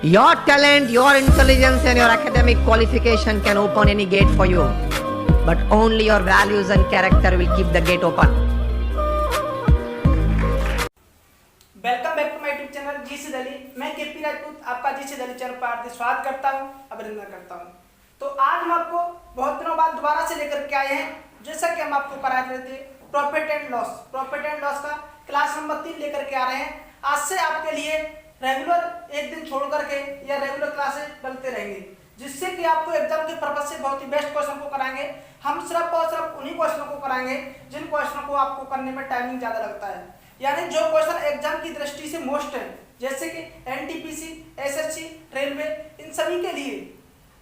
Your talent, your intelligence and your academic qualification can open any gate for you. But only your values and character will keep the gate open. Welcome back to my YouTube channel GC Delhi. मैं KP Rajput आपका GC Delhi channel पर हार्दिक स्वागत करता हूं, अभिनंदन करता हूं। तो आज हम आपको बहुत दिनों बाद दोबारा से लेकर के आए हैं, जैसा कि हम आपको करा रहे थे प्रॉफिट एंड लॉस का क्लास नंबर 3 लेकर के आ रहे हैं। आज से आपके लिए रेगुलर एक दिन छोड़ करके या रेगुलर क्लासेस डलते रहेंगे, जिससे कि आपको एग्जाम के पर्पज से बहुत ही बेस्ट क्वेश्चन को कराएंगे। हम सिर्फ और सिर्फ उन्हीं क्वेश्चनों को कराएंगे जिन क्वेश्चनों को आपको करने में टाइमिंग ज्यादा लगता है, यानी जो क्वेश्चन एग्जाम की दृष्टि से मोस्ट है, जैसे कि एनटीपीसी, एसएससी, रेलवे, इन सभी के लिए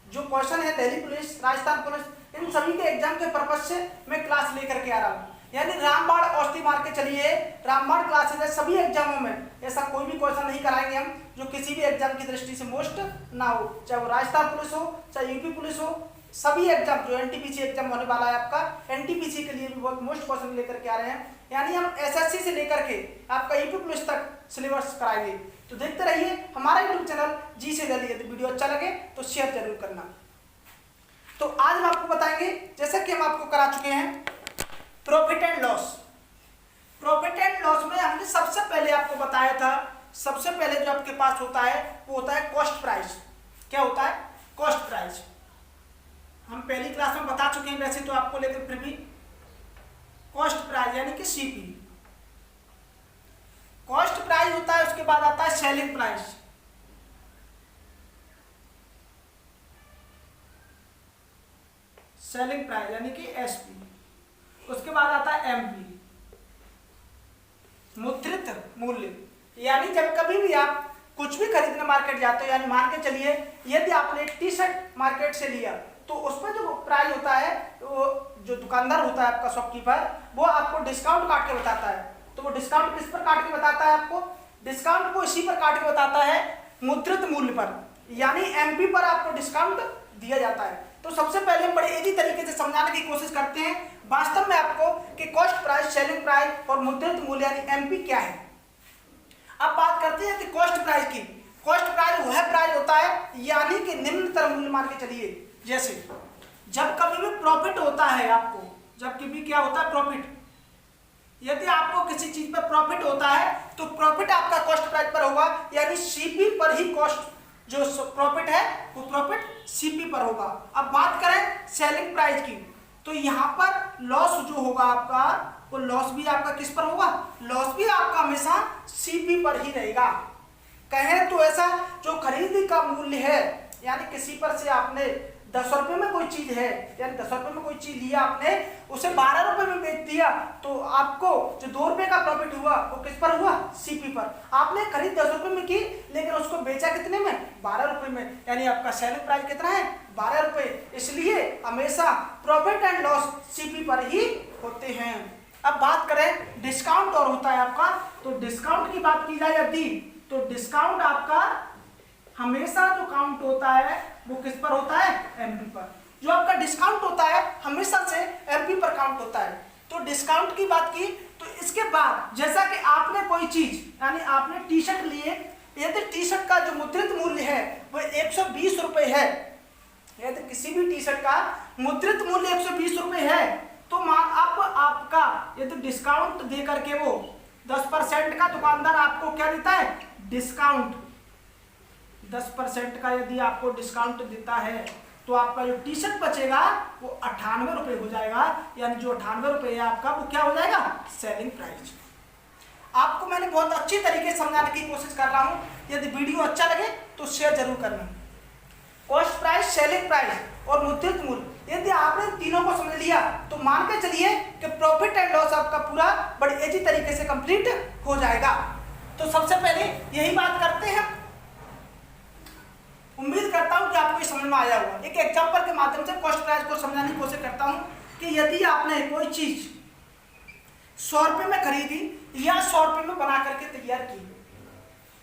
जो क्वेश्चन है, दिल्ली पुलिस, राजस्थान पुलिस, इन सभी के एग्जाम के पर्पज से मैं क्लास लेकर के आ रहा हूँ। यानी रामबाण औषधि मार के चलिए, रामबाण क्लासेज है। सभी एग्जामों में ऐसा कोई भी क्वेश्चन नहीं कराएंगे हम जो किसी भी एग्जाम की दृष्टि से मोस्ट ना हो, चाहे वो राजस्थान पुलिस हो, चाहे यूपी पुलिस हो। सभी एग्जाम जो एनटीपीसी एग्जाम होने वाला है आपका, एनटीपीसी के लिए भी बहुत मोस्ट क्वेश्चन लेकर के आ रहे हैं। यानी हम एसएससी से लेकर के आपका यूपी पुलिस तक सिलेबस कराएंगे। तो देखते रहिए हमारा यूट्यूब चैनल जीसी दिल्ली। यदि वीडियो अच्छा लगे तो शेयर जरूर करना। तो आज हम आपको बताएंगे, जैसा कि हम आपको करा चुके हैं profit and loss. Profit and loss में हमने सबसे पहले आपको बताया था, सबसे पहले जो आपके पास होता है वो होता है कॉस्ट प्राइस। क्या होता है? Cost price. हम पहली क्लास में बता चुके हैं वैसे तो आपको, लेकिन फिर भी कॉस्ट प्राइस यानी कि सीपी। कॉस्ट प्राइस होता है, उसके बाद आता है सेलिंग प्राइस। सेलिंग प्राइस यानी कि एसपी। उसके बाद आता है एमपी, मुद्रित मूल्य। यानी जब कभी भी आप कुछ भी खरीदने मार्केट जाते हो, यानी मान के चलिए यदि आपने टी शर्ट मार्केट से लिया तो उसमें जो प्राइस होता है, वो जो दुकानदार होता है आपका शॉपकीपर, वो आपको डिस्काउंट काट के बताता है। तो वो डिस्काउंट किस पर काट के बताता है आपको? डिस्काउंट को इसी पर काट के बताता है, मुद्रित मूल्य पर, यानी एमपी पर आपको डिस्काउंट दिया जाता है। तो सबसे पहले हम बड़े इजी तरीके से समझाने की कोशिश करते हैं वास्तव में आपको कि कॉस्ट प्राइस, सेलिंग प्राइस और मुद्रित मूल्य यानी एमपी क्या है। अब बात करते हैं कि कॉस्ट प्राइस की। कॉस्ट प्राइस वह प्राइस होता है यानी कि निम्नतर मूल्य मान के चलिए, जैसे जब कभी भी प्रॉफिट होता है आपको, जब कभी क्या होता है प्रॉफिट, यदि आपको किसी चीज पर प्रॉफिट होता है तो प्रॉफिट आपका कॉस्ट प्राइस पर होगा, यानी सीपी पर ही कॉस्ट जो प्रॉफिट है वो प्रॉफिट सीपी पर होगा। अब बात करें सेलिंग प्राइस की, तो यहाँ पर लॉस जो होगा आपका, वो लॉस भी आपका किस पर होगा? लॉस भी आपका हमेशा सीपी पर ही रहेगा। कहें तो ऐसा जो खरीदी का मूल्य है, यानी किसी पर से आपने 10 रुपए में कोई चीज है, यानी 10 रुपए में कोई चीज लिया आपने, उसे 12 रुपए में बेच दिया, तो आपको जो 2 रुपए का प्रॉफिट हुआ वो किस पर हुआ? सीपी पर। आपने खरीद 10 रुपए में की, लेकिन उसको बेचा कितने में? 12 रुपए में, यानी आपका सेलिंग प्राइस कितना है? 12 रुपए। इसलिए हमेशा प्रॉफिट एंड लॉस सीपी पर ही होते हैं। अब बात करें डिस्काउंट और होता है आपका, तो डिस्काउंट की बात की जाए यदि, तो डिस्काउंट आपका हमेशा जो काउंट होता है वो किस पर होता है? एमपी पर। जो आपका डिस्काउंट होता है हमेशा से एमपी पर काउंट होता है। तो डिस्काउंट की बात की, तो इसके बाद जैसा कि आपने कोई चीज, यानी आपने टी शर्ट लिए, यदि टी शर्ट का जो मुद्रित मूल्य है वो 120 रुपए है, यदि किसी भी टी शर्ट का मुद्रित मूल्य 120 रुपए है, तो अब आपका यदि डिस्काउंट दे करके वो 10% का दुकानदार आपको क्या देता है? डिस्काउंट। 10% का यदि आपको डिस्काउंट देता है तो आपका जो टी शर्ट बचेगा वो 98 रुपये हो जाएगा, यानी जो 98 रुपये है आपका वो क्या हो जाएगा? Selling price. आपको मैंने बहुत अच्छी तरीके से समझाने की कोशिश कर रहा हूँ, यदि वीडियो अच्छा लगे तो शेयर जरूर करना। कॉस्ट प्राइस, सेलिंग प्राइस और मुद्रित मूल्य, यदि आपने तीनों को समझ लिया तो मान के चलिए कि प्रॉफिट एंड लॉस आपका पूरा बड़ी इजी तरीके से कंप्लीट हो जाएगा। तो सबसे पहले यही बात करते हैं। उम्मीद करता हूं कि आपको ये समझ में आया होगा। एक एग्जांपल के माध्यम से कॉस्ट प्राइस को समझाने की कोशिश करता हूं कि यदि आपने कोई चीज 100 रुपए में खरीदी या 100 रुपए में बना करके तैयार की,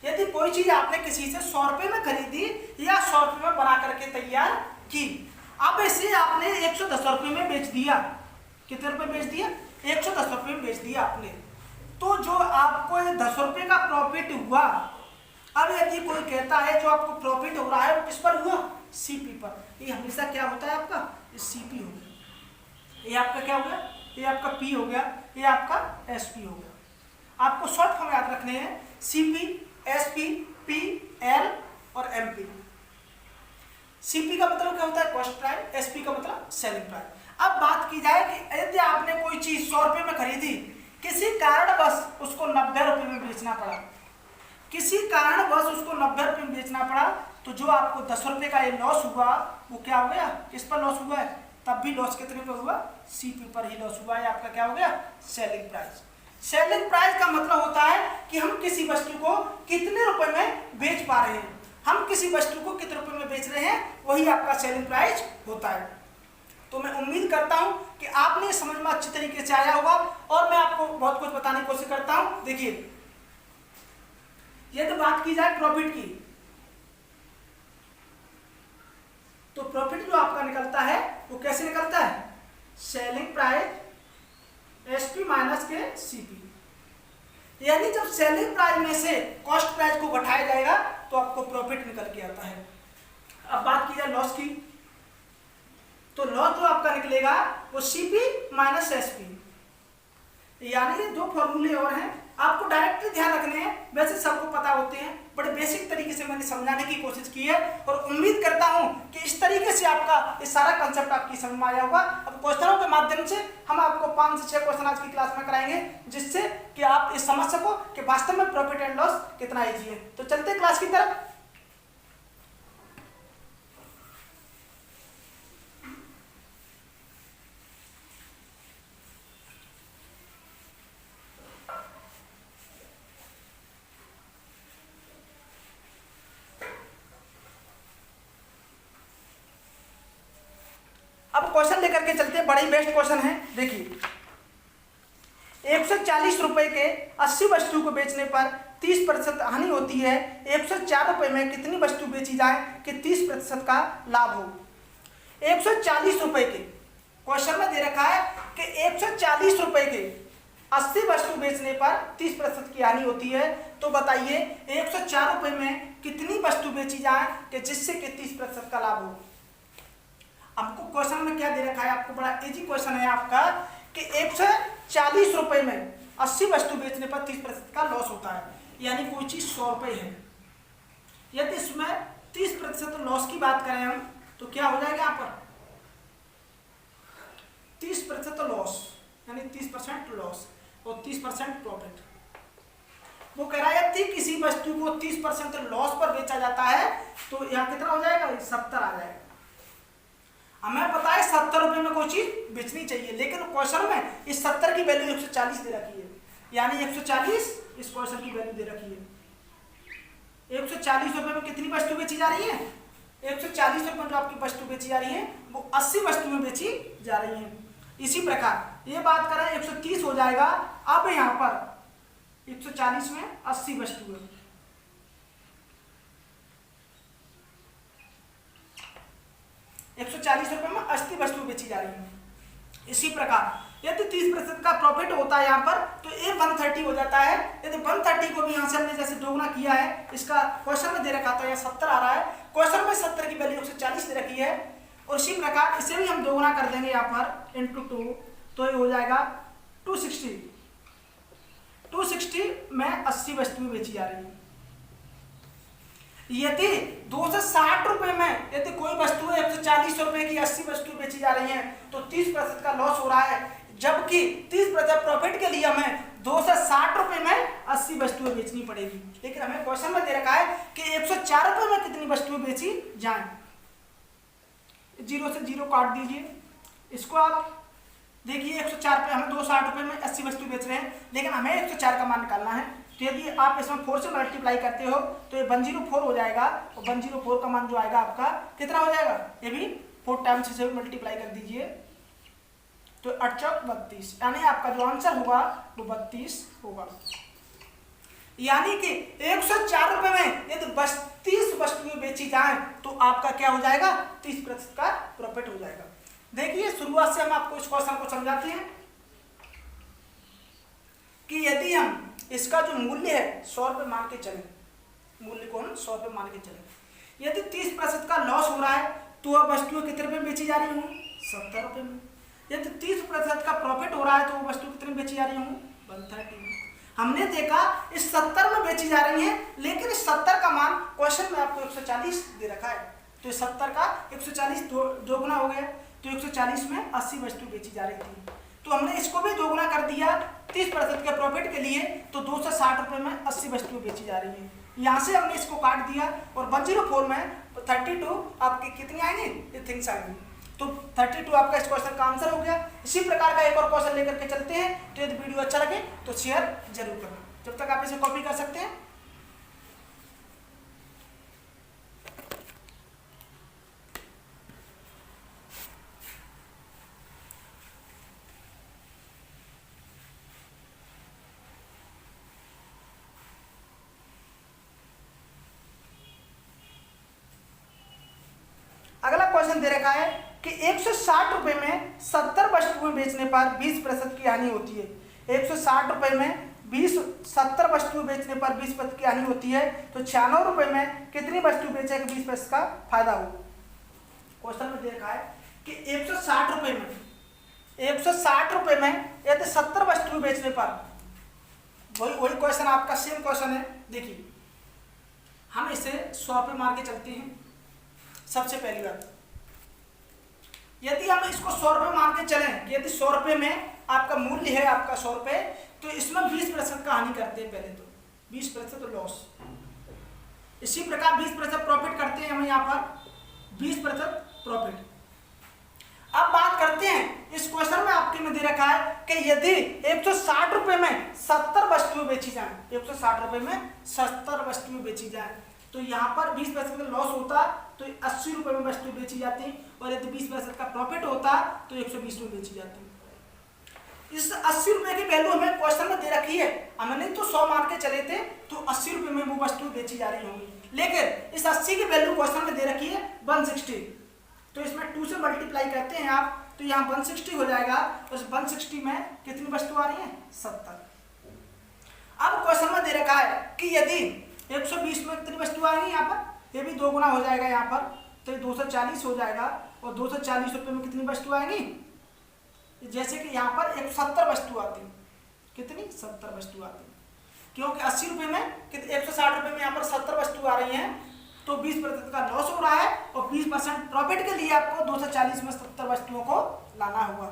यदि कोई चीज आपने किसी से 100 रुपए में खरीदी या 100 रुपए में बना करके तैयार की, अब इसे आपने 110 रुपए में बेच दिया। कितने रुपए बेच दिया? 110 रुपए में बेच दिया आपने। तो जो आपको 10 रुपए का प्रॉफिट हुआ, अब यदि कोई कहता है जो आपको प्रॉफिट हो रहा है वो किस पर हुआ, सीपी पर, ये हमेशा क्या होता है आपका, ये सीपी हो गया, ये आपका क्या हो गया, ये आपका पी हो गया, ये आपका एसपी हो गया। आपको शॉर्ट फॉर्म याद रखने हैं, सीपी, एसपी, पी, एल और एमपी। सीपी का मतलब क्या होता है, कॉस्ट प्राइस, एसपी का मतलब सेलिंग प्राइस। अब बात की जाए कि यदि आपने कोई चीज 100 रुपये में खरीदी, किसी कारणवश उसको 90 रुपये में बेचना पड़ा, किसी कारणवश उसको 90 रुपये में बेचना पड़ा, तो जो आपको 10 रुपये का ये लॉस हुआ वो क्या हो गया, किस पर लॉस हुआ है, तब भी लॉस कितने पर हुआ, सीपी पर ही लॉस हुआ है, आपका क्या हो गया, सेलिंग प्राइस। सेलिंग प्राइस का मतलब होता है कि हम किसी वस्तु को कितने रुपए में बेच पा रहे हैं, हम किसी वस्तु को कितने रुपए में बेच रहे हैं, वही आपका सेलिंग प्राइस होता है। तो मैं उम्मीद करता हूं कि आपने समझ में अच्छी तरीके से आया होगा, और मैं आपको बहुत कुछ बताने की कोशिश करता हूं। देखिए, यदि बात की जाए प्रॉफिट की, तो प्रॉफिट जो आपका निकलता है वो कैसे निकलता है, सेलिंग प्राइस एसपी माइनस के सीपी। यानी जब सेलिंग प्राइस में से कॉस्ट प्राइस को घटाया जाएगा तो आपको प्रॉफिट निकल के आता है। अब बात की जाए लॉस की, तो लॉस जो आपका निकलेगा वो सीपी माइनस एसपी। यानी ये दो फॉर्मूले और हैं, आपको डायरेक्टली ध्यान रखने हैं, वैसे सबको पता होते हैं, बड़े बेसिक तरीके से मैंने समझाने की कोशिश की है, और उम्मीद करता हूं कि इस तरीके से आपका ये सारा कंसेप्ट आपकी समझ में आया होगा। अब क्वेश्चनों के माध्यम से हम आपको 5 से 6 क्वेश्चन आज की क्लास में कराएंगे, जिससे कि आप ये समझ सको कि वास्तव में प्रॉफिट एंड लॉस कितना ईजी है। तो चलते हैं क्लास की तरफ। अब क्वेश्चन लेकर के चलते हैं, बड़े ही बेस्ट क्वेश्चन है। देखिए, 140 रुपए के 80 वस्तु को बेचने पर 30% हानि होती है, 104 रुपए में कितनी वस्तु बेची जाए कि 30% का लाभ हो। 140 रुपए के क्वेश्चन में दे रखा है कि 140 रुपए के 80 वस्तु बेचने पर 30% की हानि होती है, तो बताइए 104 रुपए में कितनी वस्तु बेची जाए कि जिससे कि 30% का लाभ हो। आपको क्वेश्चन में क्या दे रखा है, आपको बड़ा इजी क्वेश्चन है आपका कि 140 रुपए में 80 वस्तु बेचने पर 30% का लॉस होता है, यानी कोई चीज 100 रुपए है, यदि इसमें 30% लॉस की बात करें हम, तो क्या हो जाएगा यहाँ पर 30% लॉस, यानी 30% लॉस और 30% प्रॉफिट। वो कह रहा है यदि किसी वस्तु को 30% लॉस पर बेचा जाता है तो यहाँ कितना हो जाएगा, 70 आ जाएगा। हमें पता है 70 रुपए में कोई चीज बेचनी चाहिए, लेकिन क्वेश्चन में इस 70 की वैल्यू 140 दे रखी है, यानी 140 इस क्वेश्चन की वैल्यू दे रखी है। 140 रुपए में कितनी वस्तु बेची जा रही है, 140 रुपए में जो आपकी वस्तु बेची जा रही है वो 80 वस्तु में बेची जा रही है। इसी प्रकार ये बात करें 130 हो जाएगा। अब यहाँ पर 140 में 80 वस्तु है, 140 रुपए में 80 वस्तु बेची जा रही है। इसी प्रकार यदि 30% का प्रॉफिट होता है यहाँ पर, तो ये 130 हो जाता है। यदि 130 को भी यहाँ से हमने जैसे दोगुना किया है, इसका क्वेश्चन में दे रखा था, यहाँ 70 आ रहा है, क्वेश्चन में 70 की वैल्यू 140 दे रखी है, और इसी प्रकार इसे भी हम दोगुना कर देंगे यहाँ पर इंटू 2, तो ये हो जाएगा 260। 260 में 80 वस्तुएं बेची जा रही है। यदि 260 रुपए में यदि कोई वस्तु 140 रुपए की 80 वस्तु बेची जा रही है, तो 30% का लॉस हो रहा है, जबकि 30% प्रॉफिट के लिए हमें 260 रुपए में 80 वस्तुएं बेचनी पड़ेगी। लेकिन हमें क्वेश्चन में दे रखा है कि 104 रुपए में कितनी वस्तुएं बेची जाए। 0 से 0 काट दीजिए, इसको आप देखिए 104 पे हमें 260 रुपए में 80 वस्तु बेच रहे हैं, लेकिन हमें 104 का मान निकालना है। तो यदि आप इसमें 4 से मल्टीप्लाई करते हो तो ये 104 हो जाएगा, और 104 का मान जो आएगा आपका कितना हो जाएगा, ये भी 4 टाइम्स से मल्टीप्लाई कर दीजिए, तो 8 चौक 32, यानी आपका जो आंसर होगा वो 32 होगा। यानी कि 104 रुपए में यदि 32 वस्तुएं बेची जाए तो आपका क्या हो जाएगा, 30% का प्रॉफिट हो जाएगा। देखिए शुरुआत से हम आपको इस क्वेश्चन को समझाते हैं कि यदि हम इसका जो मूल्य है 100 रुपये मान के चलें, मूल्य को हम 100 रुपये मान के चले। यदि 30% का लॉस हो रहा है तो वह वस्तुएं कितने रुपये में बेची जा रही होंगी? 70 रुपये में। यदि 30% का प्रॉफिट हो रहा है तो वो वस्तु कितने में बेची जा रही होंगी? 130 में। हमने देखा इस 70 में बेची जा रही है, लेकिन इस 70 का मान क्वेश्चन में आपको 140 दे रखा है, तो इस 70 का 140 दो गुना हो गया, तो 140 में 80 वस्तु बेची जा रही थी, तो हमने इसको भी दोगुना कर दिया 30% के प्रॉफिट के लिए, तो 260 रुपये में 80 वस्तुएं बेची जा रही है। यहाँ से हमने इसको काट दिया और 104 में 32 आपकी कितनी आएंगी? ये थिंग्स आएंगी, तो 32 आपका इस क्वेश्चन का आंसर हो गया। इसी प्रकार का एक और क्वेश्चन लेकर के चलते हैं। तो यदि वीडियो अच्छा लगे तो शेयर जरूर करना। जब तक आप इसे कॉपी कर सकते हैं। अगला क्वेश्चन दे रखा है कि 160 रुपए में 70 वस्तुएं बेचने पर 20% की हानि होती है। 160 रुपए में 70 वस्तुएं बेचने पर 20% की हानि होती है, तो 96 रुपए में कितनी वस्तु बेचे 20% का फायदा हो? क्वेश्चन में दे रखा है कि 160 रुपए में यदि 70 वस्तुएं बेचने पर, वही क्वेश्चन आपका सेम क्वेश्चन है। देखिए हम इसे 100 पे मार के चलते हैं। सबसे पहली बात, यदि हम इसको 100 रुपये मान के चलें, यदि 100 रुपये में आपका मूल्य है आपका 100 रुपये, तो इसमें 20% का हानि करते हैं। पहले तो 20% तो लॉस, इसी प्रकार 20% प्रॉफिट करते हैं हम यहाँ पर 20% प्रॉफिट। अब बात करते हैं इस क्वेश्चन में आपके में दे रखा है कि यदि 160 रुपये में 70 वस्तुएं बेची जाए, 160 रुपये में 70 वस्तुएं बेची जाए, तो यहाँ पर 20% का लॉस होता तो 80 रुपये में वस्तु बेची जाती, और यदि 20% का प्रॉफिट होता तो 120 में बेची जाती। इस 80 रुपये की वैल्यू हमें क्वेश्चन में दे रखी है, हमने तो 100 मान के चले थे, तो 80 रुपये में वो वस्तु बेची जा रही होंगी, लेकिन इस 80 की वैल्यू क्वेश्चन में दे रखी है 160, तो इसमें 2 से मल्टीप्लाई करते हैं आप, तो यहाँ 160 हो जाएगा। उस 160 में कितनी वस्तु आ रही है? 70। अब क्वेश्चन में दे रखा है कि यदि 120 में कितनी वस्तु आएंगी यहाँ पर, ये भी 2 गुना हो जाएगा यहाँ पर, तो ये 240 हो जाएगा, और 240 रुपये में कितनी वस्तु आएंगी? जैसे कि यहाँ पर 170 वस्तु आती, कितनी? 70 वस्तु आती, क्योंकि 80 रुपये में 160 रुपये में यहाँ पर 70 वस्तु आ रही हैं, तो 20% का लॉस हो रहा है, और 20% प्रॉफिट के लिए आपको 240 में 70 वस्तुओं को लाना होगा।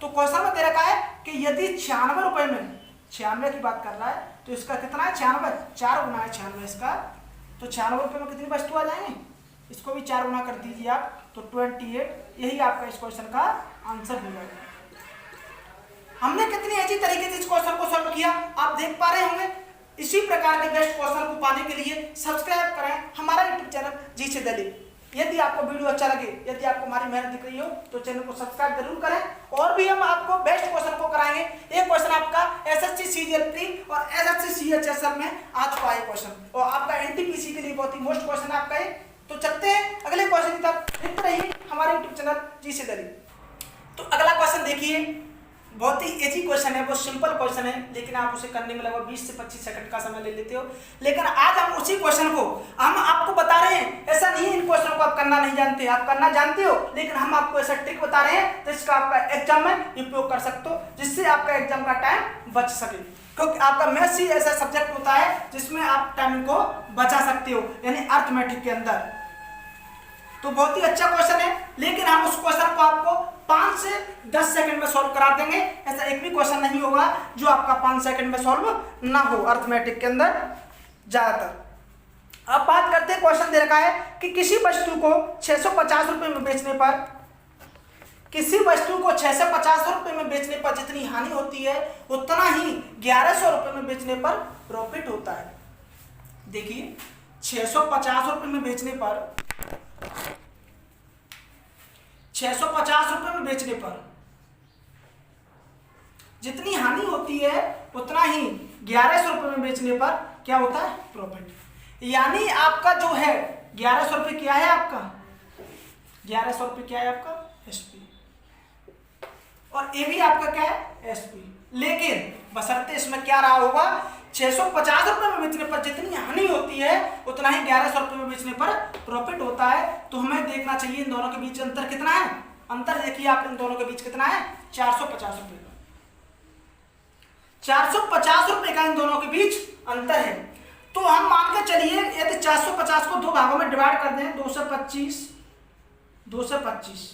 तो क्वेश्चन में दे रखा है कि यदि 96 रुपये में, 96 की बात कर रहा है, तो इसका कितना है? 96, 4 गुना है 96 इसका, तो 96 रुपये में कितनी वस्तु आ जाएंगे? इसको भी 4 गुना कर दीजिए आप, तो 28। यही आपका इस क्वेश्चन का आंसर हो जाएगा। हमने कितनी अच्छी तरीके से इस क्वेश्चन को सॉल्व किया, आप देख पा रहे होंगे। इसी प्रकार के बेस्ट क्वेश्चन को पाने के लिए सब्सक्राइब करें हमारा यूट्यूब चैनल जी से दलील। यदि आपको वीडियो अच्छा लगे, यदि आपको हमारी मेहनत दिख रही हो, तो चैनल को सब्सक्राइब जरूर करें। और भी हम आपको बेस्ट क्वेश्चन को कराएंगे। एक क्वेश्चन आपका एसएससी सीजीएल और एसएससी सीएचएसएल में आ चुका है क्वेश्चन, और आपका एनटीपीसी के लिए बहुत ही मोस्ट क्वेश्चन आपका है। तो चलते हैं अगले क्वेश्चन की तरफ, देखते रहिए हमारे यूट्यूब चैनल जी से दलील। तो अगला क्वेश्चन देखिए, बहुत ही इजी क्वेश्चन है, बहुत सिंपल क्वेश्चन है, लेकिन आप उसे करने में लगभग 20 से 25 सेकंड का समय ले लेते हो। लेकिन आज हम उसी क्वेश्चन को हम आपको बता रहे हैं। ऐसा नहीं है इन क्वेश्चन को आप करना नहीं जानते, आप करना जानते हो, लेकिन हम आपको ऐसा ट्रिक बता रहे हैं जिसका आपका एग्जाम में उपयोग कर सकते हो, जिससे आपका एग्जाम का टाइम बच सके। क्योंकि आपका मैथ्स ही ऐसा सब्जेक्ट होता है जिसमें आप टाइम को बचा सकते हो, यानी अर्थमेटिक के अंदर। तो बहुत ही अच्छा क्वेश्चन है, लेकिन हम उस क्वेश्चन को आपको 5 से 10 सेकंड में सॉल्व करा देंगे। ऐसा एक भी क्वेश्चन नहीं होगा जो आपका 5 सेकंड में सॉल्व ना हो अर्थमेटिक के अंदर ज्यादातर। अब बात करते हैं, क्वेश्चन दे रखा है कि किसी वस्तु को 650 रुपये में बेचने पर, किसी वस्तु को 650 रुपये में बेचने पर जितनी हानि होती है उतना ही 1100 रुपये में बेचने पर प्रॉफिट होता है। देखिए 650 रुपये में बेचने पर, 650 रुपये में बेचने पर जितनी हानि होती है उतना ही 1100 रुपये में बेचने पर क्या होता है? प्रॉफिट। यानी आपका जो है 1100 रुपये क्या है आपका? 1100 रुपये क्या है आपका? एसपी। और ये भी आपका क्या है? एसपी। लेकिन बशर्ते इसमें क्या रहा होगा 650 रुपए में बेचने पर जितनी हानि होती है उतना ही 1100 रुपए में बेचने पर प्रॉफिट होता है। तो हमें देखना चाहिए इन दोनों के बीच अंतर कितना है। अंतर देखिए आप, इन दोनों के बीच कितना है, 450 रुपए का। 450 रुपए का इन दोनों के बीच अंतर है। तो हम मान के चलिए यदि 450 को दो भागों में डिवाइड कर दें, 225,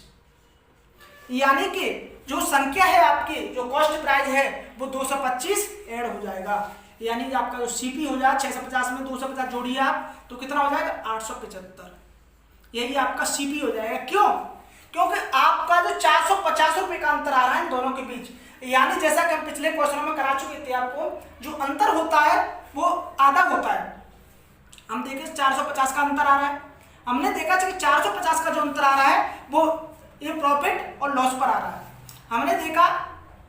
यानी कि जो संख्या है आपकी, जो कॉस्ट प्राइस है वो 225 ऐड हो जाएगा। यानी आपका जो सीपी हो जाएगा 650 में 250 जोड़िए आप, तो कितना हो जाएगा 875। यही आपका सीपी हो जाएगा। क्यों? क्योंकि आपका जो 450 रुपए का अंतर आ रहा है इन दोनों के बीच, यानी जैसा कि हम पिछले क्वेश्चनों में करा चुके थे आपको, जो अंतर होता है वो आधा होता है। हम देखें 450 का अंतर आ रहा है, हमने देखा कि 450 का जो अंतर आ रहा है वो ये प्रॉफिट और लॉस पर आ रहा है। हमने देखा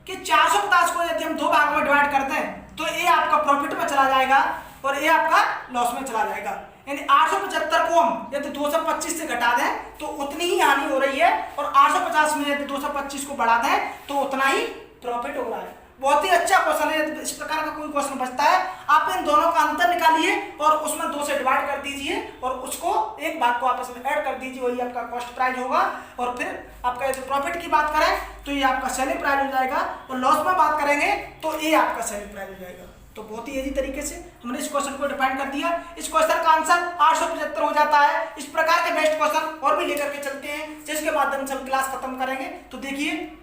कि 450 को यदि हम दो भागों में डिवाइड करते हैं तो ये आपका प्रॉफिट में चला जाएगा और ये आपका लॉस में चला जाएगा। यानी 875 को हम यदि 225 से घटा दें तो उतनी ही हानि हो रही है, और 850 में यदि 225 को बढ़ा दें तो उतना ही प्रॉफिट हो रहा है। बहुत ही अच्छा क्वेश्चन है। इस प्रकार का कोई क्वेश्चन बचता है, आप इन दोनों का अंतर निकालिए और उसमें 2 से डिवाइड कर दीजिए और उसको एक भाग को आपस में ऐड कर दीजिए, वही आपका कॉस्ट प्राइस होगा। और फिर आपका यदि प्रॉफिट की बात करें तो ये आपका सेलिंग प्राइस हो जाएगा, और लॉस में बात करेंगे तो ये आपका सेलिंग प्राइस हो जाएगा। तो बहुत ही इजी तरीके से हमने इस क्वेश्चन को डिफाइन कर दिया। इस क्वेश्चन का आंसर 875 हो जाता है। इस प्रकार के बेस्ट क्वेश्चन और भी लेकर के चलते हैं, जिसके माध्यम से हम क्लास खत्म करेंगे। तो देखिए,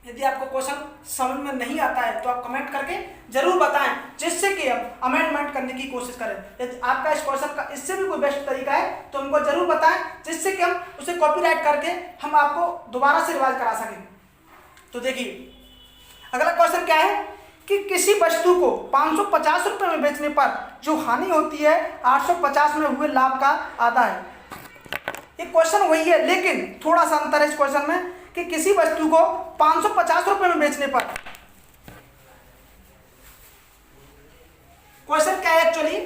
यदि आपको क्वेश्चन समझ में नहीं आता है तो आप कमेंट करके जरूर बताएं, जिससे कि हम अमेंडमेंट करने की कोशिश करें। यदि आपका इस क्वेश्चन का इससे भी कोई बेस्ट तरीका है तो हमको जरूर बताएं, जिससे कि हम उसे कॉपीराइट करके हम आपको दोबारा से रिवाइज करा सकें। तो देखिए, अगला क्वेश्चन क्या है कि किसी वस्तु को 550 रुपए में बेचने पर जो हानि होती है 850 में हुए लाभ का आधा है। ये क्वेश्चन वही है, लेकिन थोड़ा सा अंतर है इस क्वेश्चन में कि किसी वस्तु को 550 रुपए में बेचने पर, क्वेश्चन क्या है एक्चुअली,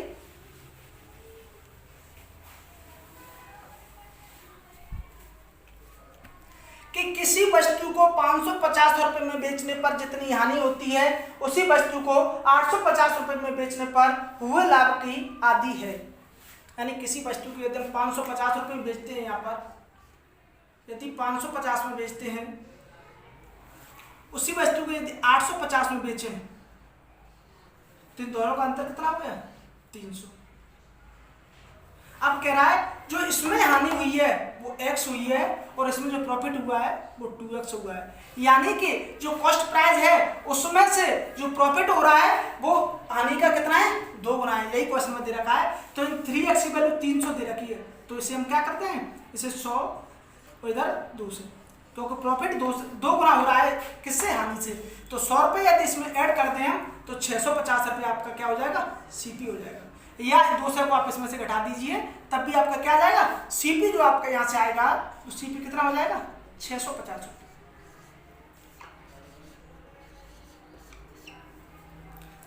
कि किसी वस्तु को 550 रुपए में बेचने पर जितनी हानि होती है उसी वस्तु को 850 रुपए में बेचने पर हुए लाभ की आधी है। यानी किसी वस्तु को यदि हम 550 रुपए में बेचते हैं, यहाँ पर यदि 550 में बेचते हैं, उसी वस्तु को यदि 850 में बेचें तो इन दोनों का अंतर कितना हो गया, 300। अब कह रहा है जो इसमें हानि हुई है वो x हुई है और इसमें जो प्रॉफिट हुआ है वो 2x हुआ है। यानी कि जो कॉस्ट प्राइस है उसमें से जो प्रॉफिट हो रहा है वो हानि का कितना है, 2 गुना है। यही क्वेश्चन में दे रखा है। तो 3x की वैल्यू 300 दे रखी है, तो इसे हम क्या करते हैं, इसे 100 और इधर 200, क्योंकि प्रॉफिट 2 गुना हो रहा है किससे, हानि से। तो 100 रुपये यदि इसमें ऐड करते हैं तो 650 रुपये आपका क्या हो जाएगा, सीपी हो जाएगा। या 200 को आप इसमें से घटा दीजिए, तब भी आपका क्या जाएगा, सीपी जो आपका यहाँ से आएगा तो सीपी कितना हो जाएगा, 650 रुपये।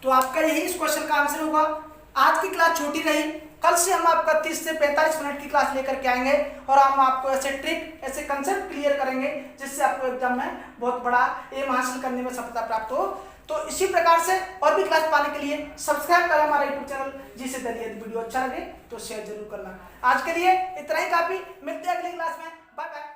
तो आपका यही इस क्वेश्चन का आंसर होगा। आज की क्लास छोटी रही, कल से हम आपका 30 से 45 मिनट की क्लास लेकर के आएंगे और हम आपको ऐसे ट्रिक, ऐसे कंसेप्ट क्लियर करेंगे जिससे आपको एग्जाम में बहुत बड़ा एम हासिल करने में सफलता प्राप्त हो। तो इसी प्रकार से और भी क्लास पाने के लिए सब्सक्राइब करें हमारा यूट्यूब चैनल जिसे दलिए। यदि वीडियो अच्छा लगे तो शेयर जरूर करना। आज के लिए इतना ही काफी, मिलते हैं अगली क्लास में। Bye bye.